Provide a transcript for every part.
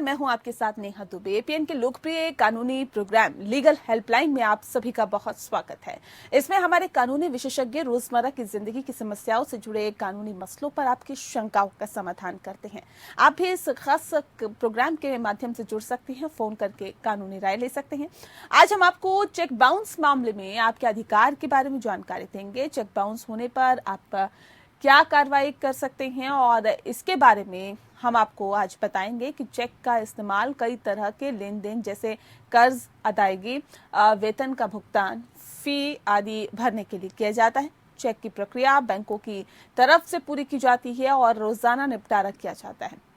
मैं हूं आपके साथ नेहा दुबे। एपीएन के लोकप्रिय कानूनी प्रोग्राम लीगल हेल्पलाइन में आप सभी का बहुत स्वागत है। इसमें हमारे कानूनी विशेषज्ञ रोजमर्रा की जिंदगी की समस्याओं से जुड़े कानूनी मसलों पर आपकी शंकाओं का समाधान करते हैं। आप भी इस खास प्रोग्राम के माध्यम से जुड़ सकते हैं, फोन करके कानूनी राय ले सकते हैं। आज हम आपको चेक बाउंस मामले में आपके अधिकार के बारे में जानकारी देंगे। चेक बाउंस होने पर आप क्या कार्रवाई कर सकते हैं और इसके बारे में हम आपको आज बताएंगे कि चेक का इस्तेमाल कई तरह के लेन देन जैसे कर्ज अदायगी, वेतन का भुगतान, फी आदि भरने के लिए किया जाता है। चेक की प्रक्रिया बैंकों की तरफ से पूरी की जाती है और रोजाना निपटारा किया जाता है।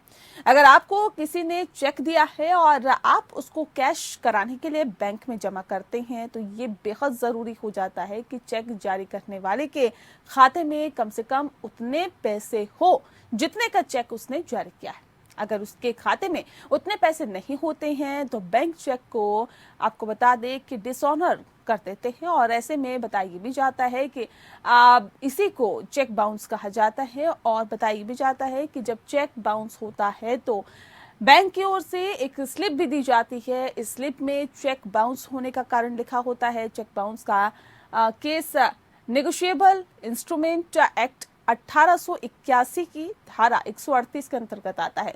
अगर आपको किसी ने चेक दिया है और आप उसको कैश कराने के लिए बैंक में जमा करते हैं तो ये बेहद जरूरी हो जाता है कि चेक जारी करने वाले के खाते में कम से कम उतने पैसे हो जितने का चेक उसने जारी किया है। अगर उसके खाते में उतने पैसे नहीं होते हैं तो बैंक चेक को आपको बता दे कि डिसऑनर कर देते हैं और ऐसे में बताया भी जाता है कि इसी को चेक बाउंस कहा जाता है। और बताया भी जाता है कि जब चेक बाउंस होता है तो बैंक की ओर से एक स्लिप भी दी जाती है। इस स्लिप में चेक बाउंस होने का कारण लिखा होता है। चेक बाउंस का केस नेगोशिएबल इंस्ट्रूमेंट एक्ट 1881 की धारा 138 के अंतर्गत आता है।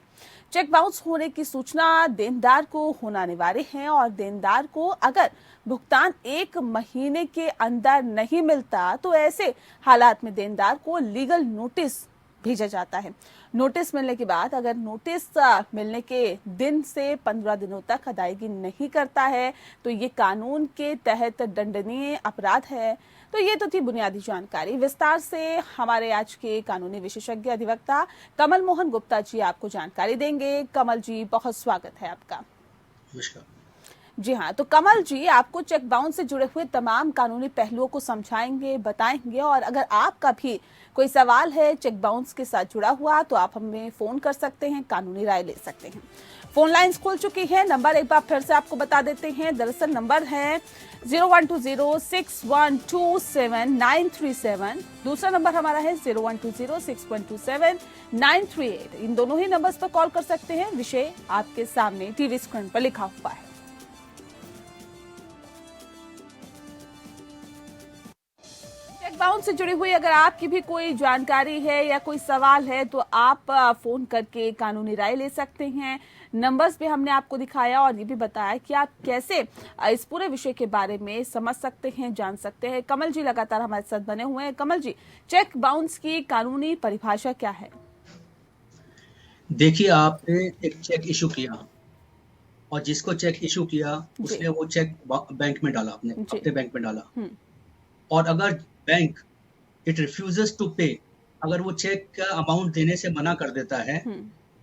चेक बाउंस होने की सूचना देनदार को होना अनिवार्य है और देनदार को अगर भुगतान 1 महीने के अंदर नहीं मिलता तो ऐसे हालात में देनदार को लीगल नोटिस भेजा जाता है। नोटिस मिलने के बाद अगर नोटिस मिलने के दिन से 15 दिनों तक अदायगी नहीं करता है तो ये कानून के तहत दंडनीय अपराध है। तो ये तो थी बुनियादी जानकारी। विस्तार से हमारे आज के कानूनी विशेषज्ञ अधिवक्ता कमल मोहन गुप्ता जी आपको जानकारी देंगे। कमल जी, बहुत स्वागत है आपका। नमस्कार। जी हाँ, तो कमल जी आपको चेक बाउंस से जुड़े हुए तमाम कानूनी पहलुओं को समझाएंगे, बताएंगे और अगर आपका भी कोई सवाल है चेक बाउंस के साथ जुड़ा हुआ तो आप हमें फोन कर सकते हैं, कानूनी राय ले सकते हैं। फोन लाइंस खुल चुकी है। नंबर एक बार फिर से आपको बता देते हैं। दरअसल नंबर है 01206127 दूसरा नंबर हमारा है 01206127 इन दोनों ही नंबर्स पर कॉल कर सकते हैं। विषय आपके सामने टीवी स्क्रीन पर लिखा हुआ है। चेक बाउंस से जुड़ी हुई अगर आपकी भी कोई जानकारी है या कोई सवाल है तो आप फोन करके कानूनी राय ले सकते हैं। नंबर्स भी हमने आपको दिखाया और ये भी बताया कि आप कैसे इस पूरे विषय के बारे में समझ सकते हैं, जान सकते हैं। कमल जी लगातार हमारे साथ बने हुए हैं। कमल जी, चेक बाउंस की कानूनी परिभाषा क्या है? देखिए, आपने एक चेक इशू किया और जिसको चेक इशू किया उसने वो चेक बैंक में डाला, अपने बैंक में डाला और अगर बैंक इट रिफ्यूजेस टू पे, अगर वो चेक का अमाउंट देने से मना कर देता है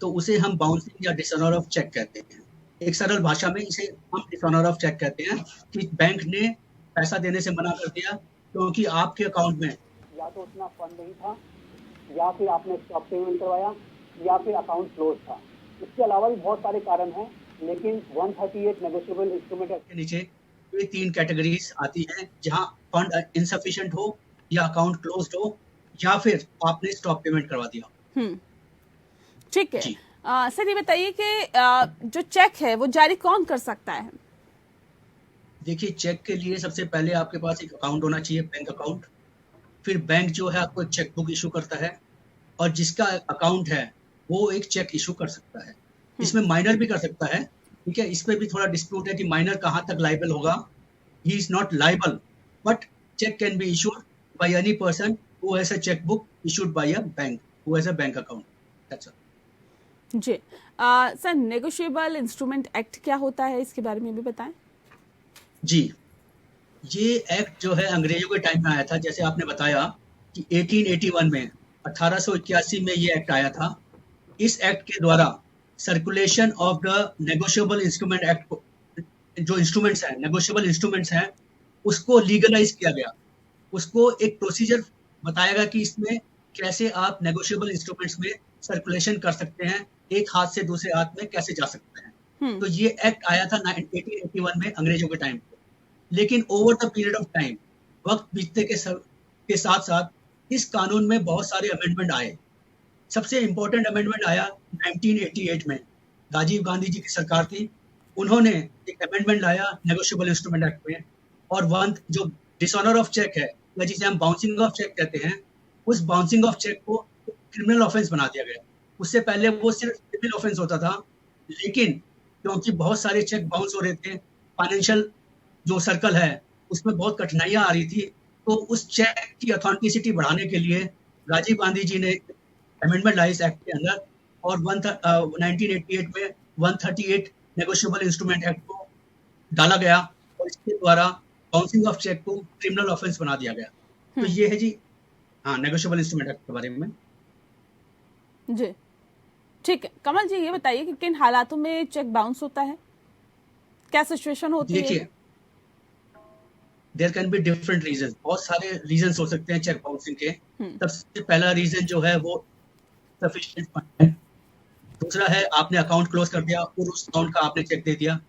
तो उसे हम बाउंसिंग या डिसऑनर ऑफ चेक कहते हैं। एक सरल भाषा में इसे हम डिसऑनर ऑफ चेक कहते हैं कि बैंक ने पैसा देने से मना कर दिया क्योंकि आपके अकाउंट में या तो उतना फंड नहीं था या फिर आपने स्टॉप पेमेंट करवाया या फिर अकाउंट क्लोज था। इसके अलावा भी बहुत सारे कारण हैं, लेकिन 138 नेगोशिएबल इंस्ट्रूमेंट एक्ट के नीचे ये 3 कैटेगरीज आती हैं जहां फंड इनसफिशिएंट हो या अकाउंट क्लोज्ड हो या फिर आपने स्टॉप पेमेंट करवा दिया। ठीक है। सर ये बताइए कि जो चेक है वो जारी कौन कर सकता है? देखिए, चेक के लिए सबसे पहले आपके पास एक अकाउंट होना चाहिए, बैंक अकाउंट। फिर बैंक जो है आपको एक चेक बुक इशू करता है और जिसका अकाउंट है वो एक चेक इशू कर सकता है। इसमें माइनर भी कर सकता है, ठीक है। इसमें भी थोड़ा डिस्प्यूट है कि माइनर कहाँ तक लाइबल होगा। He is not liable but cheque can be issued by any person who has a cheque book issued by a bank who has a bank account. That's all. जी sir, negotiable instrument act क्या होता है, इसके बारे में भी बताएं। जी, ये एक्ट जो है अंग्रेजों के टाइम में आया था। जैसे आपने बताया कि 1881 में 1881 में ये एक्ट आया था। इस एक्ट के द्वारा circulation of the negotiable instrument act, जो इंस्ट्रूमेंट्स हैं, नेगोशिएबल इंस्ट्रूमेंट्स हैं, उसको लीगलाइज किया गया। उसको एक प्रोसीजर बताया गया कि इसमें कैसे आप नेगोशिएबल इंस्ट्रूमेंट्स में सर्कुलेशन कर सकते हैं, एक हाथ से दूसरे हाथ में कैसे जा सकते हैं। तो ये एक्ट आया था 1881 में अंग्रेजों के टाइम पे। लेकिन over the period of time, वक्त बीतने के साथ साथ इस कानून में बहुत सारे अमेंडमेंट आए। सबसे इम्पोर्टेंट अमेंडमेंट आया 1988 में, राजीव गांधी जी की सरकार थी, उन्होंने एक अमेंडमेंट लाया नेगोशिएबल इंस्ट्रूमेंट एक्ट में, और वन जो डिसऑनर ऑफ चेक है, या जिसे हम बाउंसिंग ऑफ चेक कहते हैं, उस बाउंसिंग ऑफ चेक को क्रिमिनल ऑफेंस बना दिया गया। उससे पहले वो सिर्फ सिविल ऑफेंस होता था, लेकिन क्योंकि बहुत सारे चेक बाउंस हो रहे थे, फाइनेंशियल जो सर्कल है उसमें बहुत कठिनाइयां आ रही थी, तो उस चेक की ऑथेंटिसिटी बढ़ाने के लिए राजीव गांधी जी ने अमेंडमेंट लाई इस एक्ट के अंदर, और 1988 में 138 नेगोशिएबल इंस्ट्रूमेंट एक्ट को डाला गया, और इसके द्वारा बाउंसिंग ऑफ चेक को क्रिमिनल ऑफेंस बना दिया गया। तो ये है जी, हाँ, नेगोशिएबल इंस्ट्रूमेंट एक्ट के बारे में। जी ठीक है, कमल जी ये बताइए कि किन हालातों में चेक बाउंस होता है, क्या सिचुएशन होती है? देखिए, there can be different reason, बहुत सारे रीजन हो सकते हैं चेक बाउंसिंग के। सबसे पहला रीजन जो है वो सफिशिएंट फंड है। दूसरा है आपने अकाउंट क्लोज कर दिया और उस अकाउंट का आपने चेक दे दिया।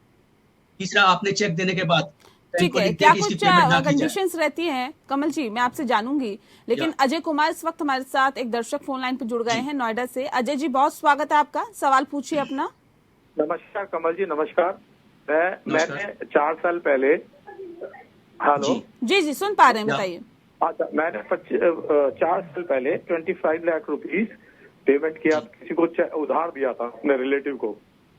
तीसरा, आपने चेक देने के बाद ठीक है, क्या कुछ कंडीशंस रहती हैं कमल जी, मैं आपसे जानूंगी, लेकिन अजय कुमार इस वक्त हमारे साथ एक दर्शक फोन लाइन पे जुड़ गए हैं नोएडा से। अजय जी बहुत स्वागत है आपका, सवाल पूछिए अपना। नमस्कार कमल जी, नमस्कार। मैंने 4 साल पहले, हेलो जी जी सुन पा रहे हैं, बताइए। अच्छा, मैंने 4 साल पहले 25 लाख रुपीस पेमेंट किया, किसी को उधार दिया था अपने रिलेटिव को,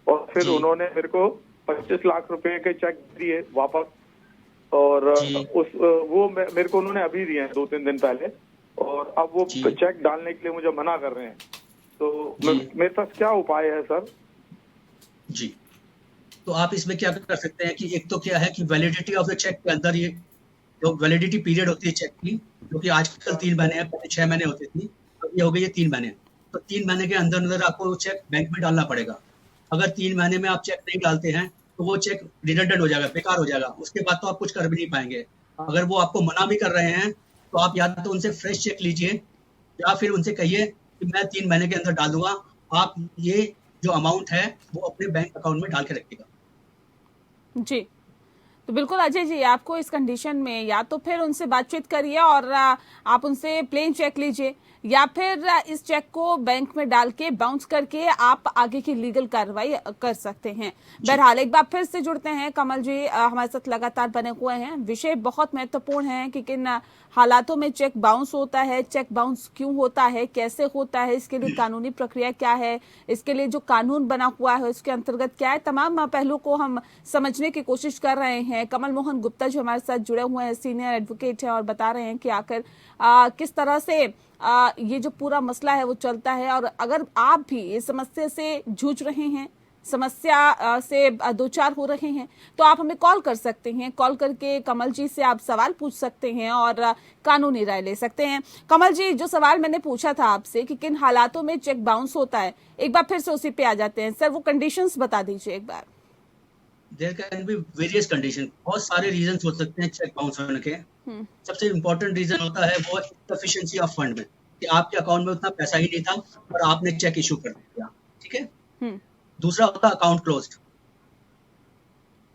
और फिर उन्होंने मेरे को 25 लाख रुपए के चेक दिए वापस, और वो मेरे को उन्होंने अभी दिए हैं 2-3 दिन पहले, और अब वो चेक डालने के लिए मुझे मना कर रहे हैं। तो मेरे पास क्या उपाय है सर? जी, तो आप इसमें क्या कर सकते हैं कि एक तो क्या है कि वैलिडिटी ऑफ द चेक के अंदर, ये जो वैलिडिटी पीरियड होती है चेक की, जो कि आजकल 3 महीने है, पहले 6 महीने होती थी, तो ये हो गई है 3 महीने। तो 3 महीने के अंदर अंदर आपको चेक बैंक में डालना पड़ेगा। अगर 3 महीने में आप चेक नहीं डालते हैं तो वो चेक रिडंडेंट हो जाएगा, बेकार हो जाएगा, उसके बाद तो आप कुछ कर भी नहीं पाएंगे। अगर वो आपको मना भी कर रहे हैं तो आप या तो उनसे फ्रेश चेक लीजिए, या फिर उनसे कहिए कि मैं 3 महीने के अंदर डाल दूंगा, आप ये जो अमाउंट है वो अपने बैंक अकाउंट में डाल के रखिएगा। जी, तो बिल्कुल अजय जी, आपको इस कंडीशन में या तो फिर उनसे बातचीत करिए और आप उनसे प्लेन चेक लीजिए, या फिर इस चेक को बैंक में डाल के बाउंस करके आप आगे की लीगल कार्रवाई कर सकते हैं। बहरहाल एक बार फिर से जुड़ते हैं कमल जी, हमारे साथ लगातार बने हुए हैं। विषय बहुत महत्वपूर्ण है कि किन हालातों में चेक बाउंस होता है, चेक बाउंस क्यों होता है, कैसे होता है, इसके लिए कानूनी प्रक्रिया क्या है, इसके लिए जो कानून बना हुआ है उसके अंतर्गत क्या है, तमाम पहलू को हम समझने की कोशिश कर रहे हैं। कमल मोहन गुप्ता जो हमारे साथ जुड़े हुए हैं, सीनियर एडवोकेट है, और बता रहे हैं कि आखिर किस तरह से ये जो पूरा मसला है वो चलता है। और अगर आप भी इस समस्या से जूझ रहे हैं, समस्या से दो चार हो रहे हैं, तो आप हमें कॉल कर सकते हैं। कॉल करके कमल जी से आप सवाल पूछ सकते हैं और कानूनी राय ले सकते हैं। कमल जी, जो सवाल मैंने पूछा था आपसे कि किन हालातों में चेक बाउंस होता है, एक बार फिर से उसी पे आ जाते हैं सर, वो कंडीशंस बता दीजिए एक बार। There can be various condition, बहुत सारे रीजन हो सकते हैं चेक बाउंस होने के। सबसे इम्पोर्टेंट रीजन होता है वो सफिशिएंसी ऑफ फंड में, कि आपके अकाउंट में उतना पैसा ही नहीं था और आपने चेक इशू कर दिया, ठीक है। दूसरा होता है अकाउंट क्लोज्ड।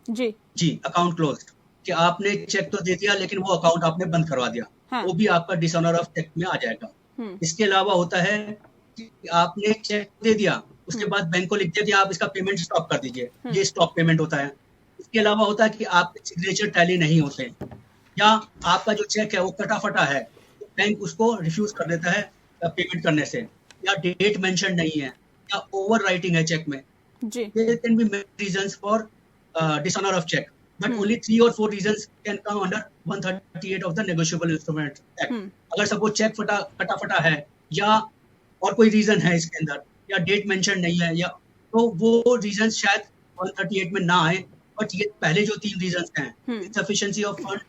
जी, अकाउंट क्लोज्ड, कि आपने चेक तो दे दिया लेकिन वो अकाउंट आपने बंद करवा दिया, हाँ। वो भी आपका डिसऑनर ऑफ चेक में आ जाएगा। इसके अलावा होता है कि आपने चेक दे दिया, उसके बाद बैंक को लिख दिया कि आप इसका पेमेंट स्टॉप कर दीजिए, ये स्टॉप पेमेंट होता है। इसके अलावा होता है कि आपके सिग्नेचर टैली नहीं होते, या आपका जो चेक है वो कटा फटा है, बैंक उसको रिफ्यूज कर देता है पेमेंट करने से, या डेट मेंशन नहीं है, या ओवर राइटिंग है चेक में। There can be many reasons for dishonor of check, but only 3 or 4 reasons can come under 138 of the Negotiable Instrument Act. अगर सपोज चेक कटा फटा है, या और कोई रीजन है इसके अंदर, या डेट मेंशन नहीं है, या तो वो रीजन शायद 138 में ना आए, बट ये पहले जो 3 रीजन हैं, sufficiency of fund,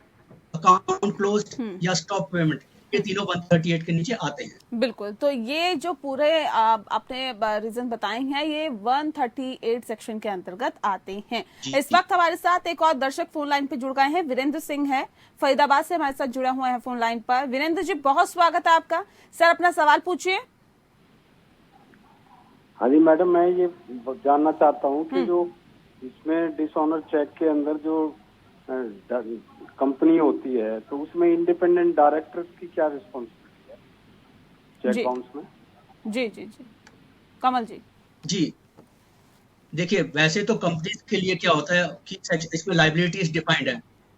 account closed, या स्टॉप पेमेंट, ये तीनों 138 के नीचे आते हैं। बिल्कुल, तो ये जो पूरे आपने रीजन बताए हैं ये 138 सेक्शन के अंतर्गत आते हैं। इस वक्त हमारे साथ एक और दर्शक फोन लाइन पे जुड़ गए हैं, वीरेंद्र सिंह है, फरीदाबाद से हमारे साथ जुड़े हुए हैं फोन लाइन पर। वीरेंद्र जी बहुत स्वागत है आपका, सर अपना सवाल पूछिए। हाँ जी मैडम, मैं ये जानना चाहता हूँ कि जो इसमें डिसऑनर चेक के अंदर जो कंपनी होती है, तो उसमें इंडिपेंडेंट डायरेक्टर्स की क्या रिस्पॉन्सिबिलिटी है चेक बाउंस में? जी जी जी, कमल जी। जी देखिए वैसे तो कंपनीज के लिए क्या होता है कि इसमें लाइबिलिटीज डिफाइंड है।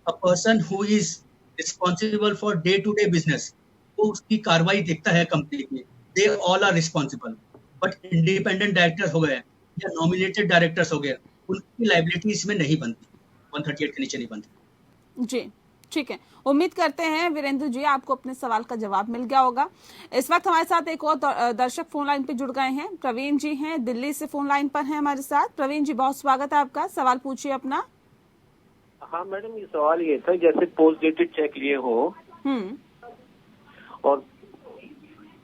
A person who is responsible for day to day business, वो उसकी कार्रवाई देखता है कंपनी की, they all are responsible. But independent director हो गए या नॉमिनेटेड डायरेक्टर्स हो गए, उनकी लाइबिलिटी इसमें नहीं बनती, 138 के नीचे नहीं बनती। जी ठीक है, उम्मीद करते हैं वीरेंद्र जी आपको अपने सवाल का जवाब मिल गया होगा। इस वक्त हमारे साथ एक और दर्शक फोन लाइन पे जुड़ गए हैं। प्रवीण जी हैं, दिल्ली से फोन लाइन पर हैं हमारे साथ। प्रवीण जी बहुत स्वागत है आपका, सवाल पूछिए अपना। हाँ मैडम, ये सवाल ये था, जैसे पोस्ट डेटेड चेक लिए हो और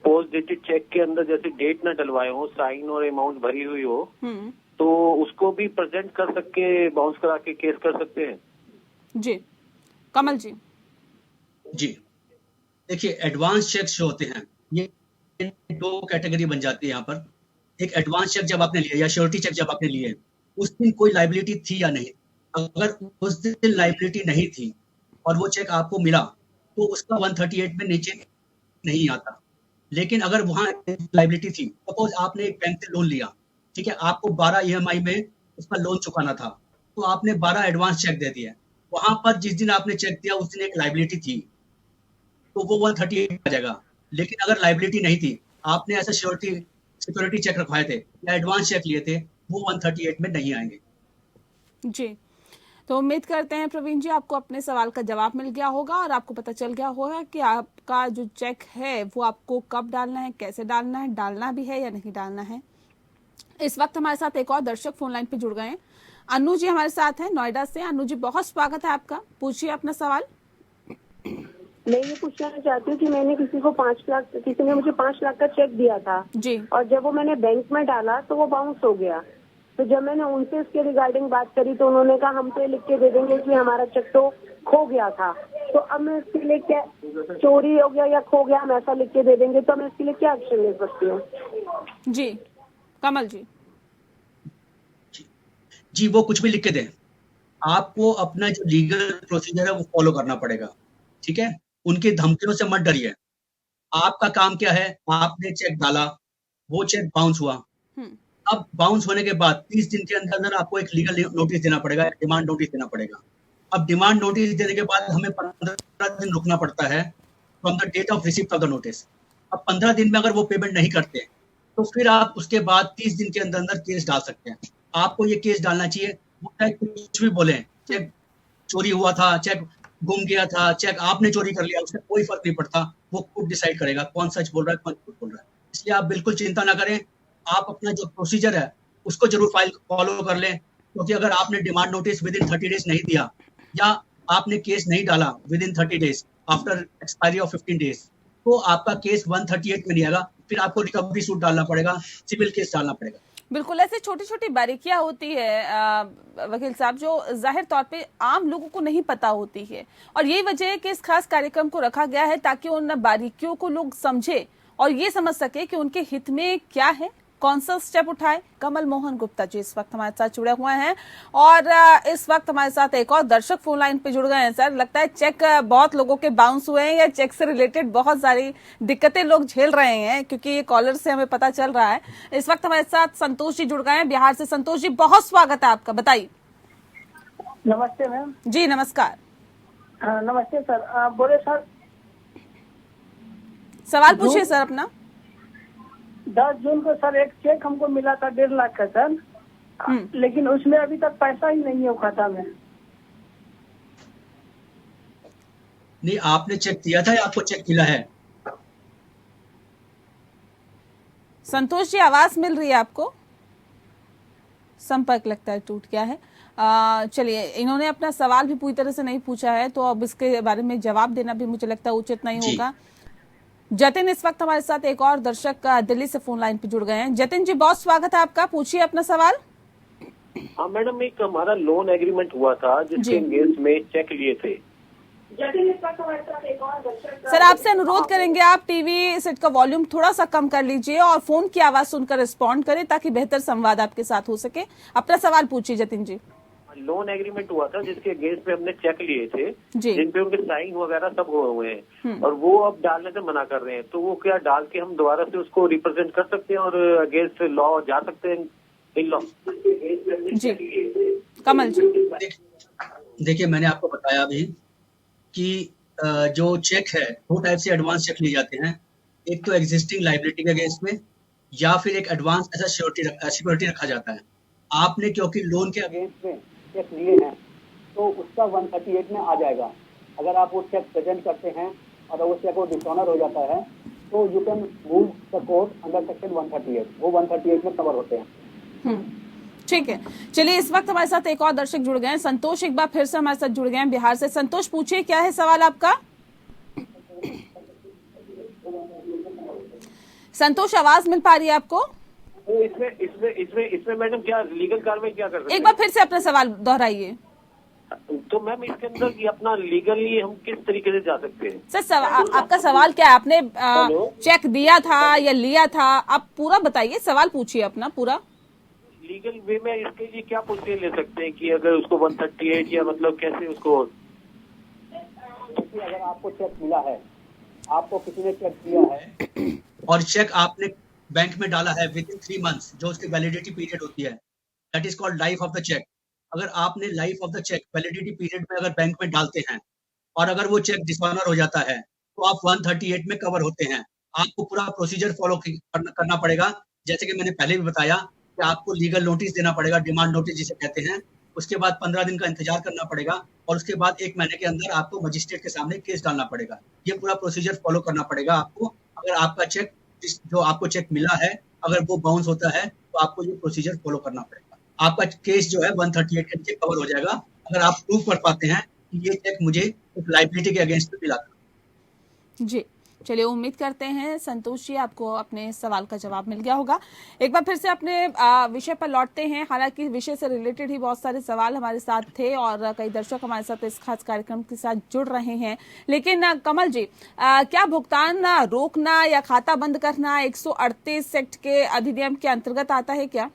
पोस्ट डेटेड चेक के अंदर जैसे डेट न डलवाए हो, साइन और अमाउंट भरी हुई हो, तो उसको भी प्रेजेंट कर सके, बाउंस करा के केस कर सकते हैं? जी कमल जी। जी देखिए, एडवांस चेक्स जो होते हैं ये दो कैटेगरी बन जाती है यहाँ पर। एक एडवांस चेक जब आपने लिया या श्योरिटी चेक जब आपने लिए, उस दिन कोई लाइबिलिटी थी या नहीं। अगर उस दिन लाइबिलिटी नहीं थी और वो चेक आपको मिला तो उसका 138 में नीचे नहीं आता। लेकिन अगर वहां लाइबिलिटी थी, सपोज आपने एक बैंक से लोन लिया, ठीक है, आपको 12 EMI में उसका लोन चुकाना था, तो आपने 12 एडवांस चेक दे दिया। वहां पर जिस दिन आपने चेक दिया उस दिन एक लाइबिलिटी थी, तो वो 138 आ जाएगा। लेकिन अगर लाइबिलिटी नहीं थी, आपने ऐसा सिक्योरिटी चेक रखवाए थे या एडवांस चेक लिए थे, वो 138 में नहीं आएंगे। जी तो उम्मीद करते हैं प्रवीण जी आपको अपने सवाल का जवाब मिल गया होगा और आपको पता चल गया होगा कि आपका जो चेक है वो आपको कब डालना है, कैसे डालना है, डालना भी है या नहीं डालना है। इस वक्त हमारे साथ एक और दर्शक फोन लाइन पे जुड़ गए हैं। अनु जी हमारे साथ हैं नोएडा से। अनु जी बहुत स्वागत है आपका, पूछिए अपना सवाल। मैं ये पूछना चाहती हूँ कि मैंने किसी ने मुझे 5 लाख का चेक दिया था जी, और जब वो मैंने बैंक में डाला तो वो बाउंस हो गया। तो जब मैंने उनसे इसके रिगार्डिंग बात करी तो उन्होंने कहा हम तो ये लिख के दे देंगे कि हमारा चेक तो खो गया था। तो अब मैं इसके लिए क्या, चोरी हो गया या खो गया, हम ऐसा लिख के दे देंगे, तो मैं इसके लिए क्या एक्शन ले सकती हूँ? जी कमल जी। जी वो कुछ भी लिख के दें, आपको अपना जो लीगल प्रोसीजर है वो फॉलो करना पड़ेगा, ठीक है। उनकी धमकियों से मत डरिए। आपका काम क्या है, आपने चेक डाला, वो चेक बाउंस हुआ। अब बाउंस होने के बाद 30 दिन के अंदर आपको एक लीगल नोटिस देना पड़ेगा, डिमांड नोटिस देना पड़ेगा। अब डिमांड नोटिस देने के बाद हमें 15 दिन रुकना पड़ता है from the date of receipt of the notice. अब 15 दिन में अगर वो पेमेंट नहीं करते तो फिर आप उसके बाद 30 दिन के अंदर केस डाल सकते हैं। आपको ये केस डालना चाहिए, वो चाहे कुछ भी बोले, चेक चोरी हुआ था, चेक गुम गया था, चेक आपने चोरी कर लिया, उससे कोई फर्क नहीं पड़ता। वो खुद डिसाइड करेगा कौन सच बोल रहा है कौन झूठ बोल रहा है। इसलिए आप बिल्कुल चिंता ना करें, आप अपना जो प्रोसीजर है उसको जरूर फॉलो कर लें। क्योंकि अगर आपने demand notice with in 30 days नहीं दिया या आपने केस नहीं डाला with in 30 days after expiry of 15 days, तो आपका केस 138 में नहीं आएगा। फिर आपको रिकवरी सूट डालना पड़ेगा, सिविल केस डालना पड़ेगा। बिल्कुल, ऐसे छोटी छोटी बारीकियां होती है वकील साहब जो जाहिर तौर पे आम लोगों को नहीं पता होती है, और यही वजह है कि इस खास कार्यक्रम को रखा गया है ताकि उन बारीकियों को लोग समझे और ये समझ सके कि उनके हित में क्या है, कौन सा स्टेप उठाए। कमल मोहन गुप्ता जी इस वक्त हमारे साथ जुड़े हुए हैं और इस वक्त हमारे साथ एक और दर्शक फोन लाइन पे जुड़ गए हैं। सर, लगता है चेक बहुत लोगों के बाउंस हुए हैं या चेक से रिलेटेड बहुत सारी दिक्कतें लोग झेल रहे हैं, क्योंकि ये कॉलर से हमें पता चल रहा है। इस वक्त हमारे साथ संतोष जी जुड़ गए हैं बिहार से। संतोष जी बहुत स्वागत है आपका, बताइए। नमस्ते मैम। जी नमस्कार। नमस्ते सर, बोले सर। सवाल पूछिए सर अपना। 10 जून को सर एक चेक हमको मिला था 1.5 लाख का सर, लेकिन उसमें अभी तक पैसा ही नहीं है खाता में। नहीं, आपने चेक दिया था या आपको चेक मिला है? संतोष जी आवाज मिल रही है आपको? संपर्क लगता है टूट गया है। चलिए, इन्होंने अपना सवाल भी पूरी तरह से नहीं पूछा है तो अब इसके बारे में जवाब देना भी मुझे लगता है उचित नहीं होगा। जतिन इस वक्त हमारे साथ एक और दर्शक दिल्ली से फोन लाइन पे जुड़ गए हैं। जतिन जी बहुत स्वागत है आपका, पूछिए अपना सवाल। हाँ मैडम, एक हमारा लोन एग्रीमेंट हुआ था जिसके एंगेज में चेक लिए थे। जतिन इस वक्त हमारे साथ एक और दर्शक। सर आपसे अनुरोध करेंगे आप टीवी सेट का वॉल्यूम थोड़ा सा कम कर लीजिए और फोन की आवाज सुनकर रिस्पॉन्ड करें ताकि बेहतर संवाद आपके साथ हो सके। अपना सवाल पूछिए जतिन जी। लोन एग्रीमेंट हुआ था जिसके अगेंस्ट में हमने चेक लिए थे, जिन पे उनके साइन वगैरह सब हुए हैं, और वो अब डालने से मना कर रहे हैं। तो वो क्या डाल के हम दोबारा से उसको रिप्रेजेंट कर सकते हैं और अगेंस्ट लॉ जा सकते हैं? In law. जी कमल जी। देखिए मैंने आपको बताया अभी कि जो चेक है 2 टाइप से एडवांस चेक लिए जाते हैं। एक तो एग्जिस्टिंग लायबिलिटी के अगेंस्ट में, या फिर एक एडवांस ऐसा सिक्योरिटी रखा जाता है। आपने क्योंकि लोन के अगेंस्ट में चेक लिए हैं तो उसका 138 में आ जाएगा। अगर आप वो चेक प्रेजेंट करते हैं और वो चेक वो डिसऑनर हो जाता है तो you can move the court under section 138, वो 138 में कवर होते हैं। ठीक है, चलिए इस वक्त हमारे साथ एक और दर्शक जुड़ गए हैं, संतोष एक बार फिर से हमारे साथ जुड़ गए हैं बिहार से। संतोष पूछिए, क्या है सवाल आपका? संतोष आवाज मिल पा रही है आपको? तो इसमें मैडम क्या लीगल कार्रवाई क्या कर सकते हैं? एक बार फिर से अपना सवाल दोहराइए। तो मैम इसके अंदर कि अपना लीगली हम किस तरीके से जा सकते हैं? सर आपका सवाल क्या है? आपने चेक दिया था या लिया था? आप पूरा बताइए, सवाल पूछिए अपना पूरा। लीगल वे में इसके लिए क्या पोजीशन ले सकते हैं कि अगर उसको 138 या मतलब कैसे उसको? अगर आपको चेक मिला है, आपको किसी ने चेक दिया है और चेक आपने बैंक में डाला है विद इन 3 मंथ्स, जो उसकी वैलिडिटी पीरियड होती है, that is called life of the cheque. अगर आपने life of the cheque validity period में अगर बैंक में डालते हैं और अगर वो चेक डिसऑनर हो जाता है तो आप 138 में कवर होते हैं। आपको पूरा प्रोसीजर फॉलो करना पड़ेगा। जैसे कि मैंने पहले भी बताया कि आपको लीगल नोटिस देना पड़ेगा, डिमांड नोटिस जिसे कहते हैं। उसके बाद 15 दिन का इंतजार करना पड़ेगा और उसके बाद 1 महीने के अंदर आपको मजिस्ट्रेट के सामने केस डालना पड़ेगा। ये पूरा प्रोसीजर फॉलो करना पड़ेगा आपको। अगर आपका चेक जो आपको चेक मिला है अगर वो बाउंस होता है तो आपको ये प्रोसीजर फॉलो करना पड़ेगा। आपका केस जो है 138 के नीचे कवर हो जाएगा अगर आप प्रूव कर पाते हैं कि ये चेक मुझे एक लायबिलिटी के अगेंस्ट में मिला था। जी चलिए, उम्मीद करते हैं संतोष जी आपको अपने सवाल का जवाब मिल गया होगा। एक बार फिर से अपने विषय पर लौटते हैं। हालांकि विषय से रिलेटेड ही बहुत सारे सवाल हमारे साथ थे और कई दर्शक हमारे साथ इस खास कार्यक्रम के साथ जुड़ रहे हैं। लेकिन कमल जी, क्या भुगतान रोकना या खाता बंद करना 138 एक्ट के अधिनियम के अंतर्गत आता है क्या?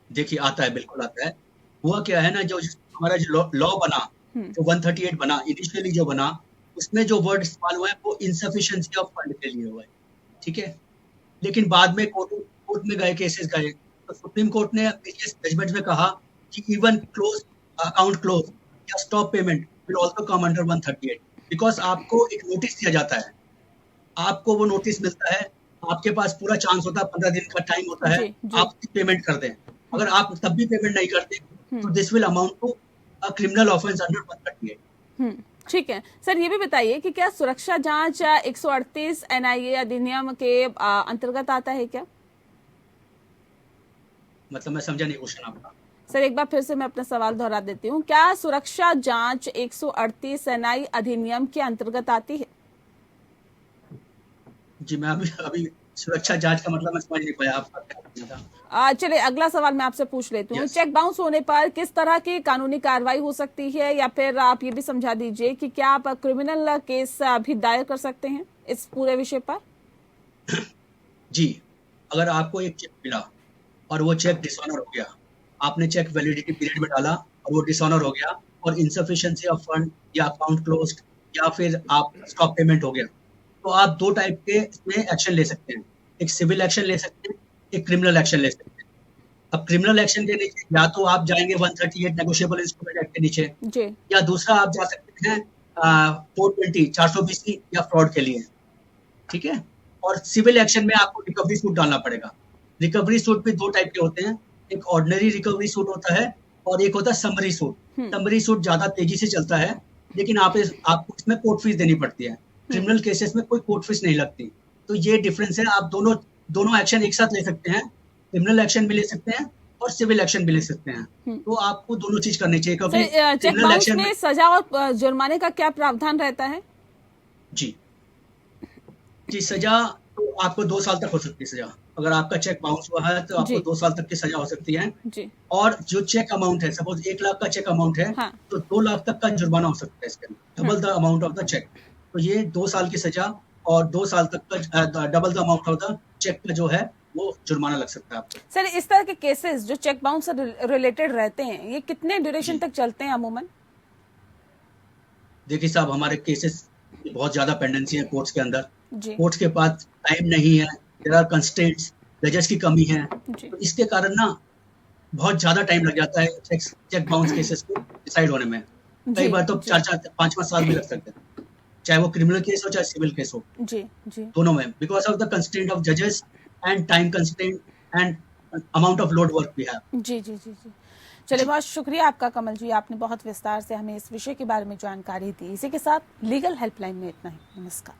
देखिए आता है, बिल्कुल आता है। हुआ क्या है ना, जो हमारा जो लॉ बना, जो 138 बना, इनिशियली जो बना, उसमें जो वर्ड इस्तेमाल हुआ है वो इनसफिशिएंसी ऑफ फंड के लिए हुआ है, ठीक है। लेकिन बाद में कोर्ट में गए, केसेस गए, तो सुप्रीम कोर्ट ने प्रीवियस जजमेंट में कहा कि इवन क्लोज अकाउंट क्लोज या stop payment will also come under 138, because आपको एक नोटिस दिया जाता है, आपको वो नोटिस मिलता है, आपके पास पूरा चांस होता है, 15 दिन का टाइम होता है, आप पेमेंट कर दें। अगर आप तब भी पेमेंट नहीं करते तो this will amount to a criminal offence under 138। ठीक है सर, ये भी बताइए कि क्या सुरक्षा जांच 138 एनआईए अधिनियम के अंतर्गत आता है क्या? मतलब मैं समझा नहीं क्वेश्चन आपका। सर एक बार फिर से मैं अपना सवाल दोहरा देती हूँ, क्या सुरक्षा जांच 138 एनआई अधिनियम के अंतर्गत आती है? जी मैं अभी सुरक्षा जांच का मतलब मैं समझ नहीं पाया आपका क्या कहना था। चलिए अगला सवाल मैं आपसे पूछ लेती हूँ। चेक बाउंस होने पर किस तरह की कानूनी कार्रवाई हो सकती है, या फिर आप ये भी समझा दीजिए कि क्या आप क्रिमिनल केस भी दायर कर सकते हैं इस पूरे विषय पर? जी, अगर आपको एक चेक मिला और वो चेक डिसऑनर हो गया, आपने चेक वैलिडिटी पीरियड में डाला और वो डिसऑनर हो गया और इनसफिशिएंसी ऑफ फंड या अकाउंट क्लोज्ड या फिर आप स्टॉप पेमेंट हो गया, तो आप 2 टाइप के इसमें एक्शन ले सकते हैं। एक सिविल एक्शन ले सकते हैं, एक क्रिमिनल एक्शन ले सकते हैं। अब क्रिमिनल एक्शन के नीचे या तो आप जाएंगे 138 नेगोशिएबल इंस्ट्रूमेंट एक्ट के नीचे जी, या दूसरा आप जा सकते हैं 420 420 या फ्रॉड के लिए, ठीक है। और सिविल एक्शन में आपको रिकवरी सूट डालना पड़ेगा। रिकवरी सूट भी 2 टाइप के होते हैं, एक ऑर्डिनरी रिकवरी सूट होता है और एक होता है समरी सूट। समरी सूट ज्यादा तेजी से चलता है, लेकिन आपको इसमें कोर्ट फीस देनी पड़ती है। क्रिमिनल केसेस में कोई कोर्ट फीस नहीं लगती। तो ये डिफरेंस है। आप दोनों एक्शन एक साथ ले सकते हैं, क्रिमिनल एक्शन भी ले सकते हैं और सिविल एक्शन भी ले सकते हैं। तो आपको दोनों चीज करनी चाहिए, क्योंकि चेक बाउंस में सजा और जुर्माने का क्या प्रावधान रहता है? जी सजा तो आपको 2 साल तक हो सकती है सजा। अगर आपका चेक बाउंस हुआ है तो आपको 2 साल तक की सजा हो सकती है जी। और जो चेक अमाउंट है, सपोज 1 लाख का चेक अमाउंट है, हाँ। तो 2 लाख तक का जुर्माना हो सकता है इसके अंदर, double the amount of the cheque. तो ये 2 साल की सजा और 2 साल तक का double the amount of the cheque का जो है वो जुर्माना लग सकता है आपको। सर इस तरह के केसेस जो चेक बाउंस से रिलेटेड रहते हैं, ये कितने ड्यूरेशन तक चलते हैं अमूमन? देखिए साहब, हमारे केसेस बहुत ज्यादा पेंडेंसी है कोर्ट्स के अंदर। जी। कोर्ट्स के पास टाइम नहीं है, देयर आर कंस्ट्रेंट्स, जजेस की कमी है, जी। तो इसके कारण ना बहुत ज्यादा टाइम लग जाता है चेक बाउंस केसेस को डिसाइड होने में। कई जी, बार तो जी। 4-4 5-5 साल भी लग सकते हैं, चाहे वो क्रिमिनल केस हो चाहे सिविल केस हो, जी, जी। दोनों में, because of the constraint of जजेस and time constraint and amount of load work we have. जी, जी, जी, जी। चलिए, बहुत शुक्रिया आपका कमल जी, आपने बहुत विस्तार से हमें इस विषय के बारे में जानकारी दी। इसी के साथ लीगल हेल्पलाइन में इतना ही। नमस्कार।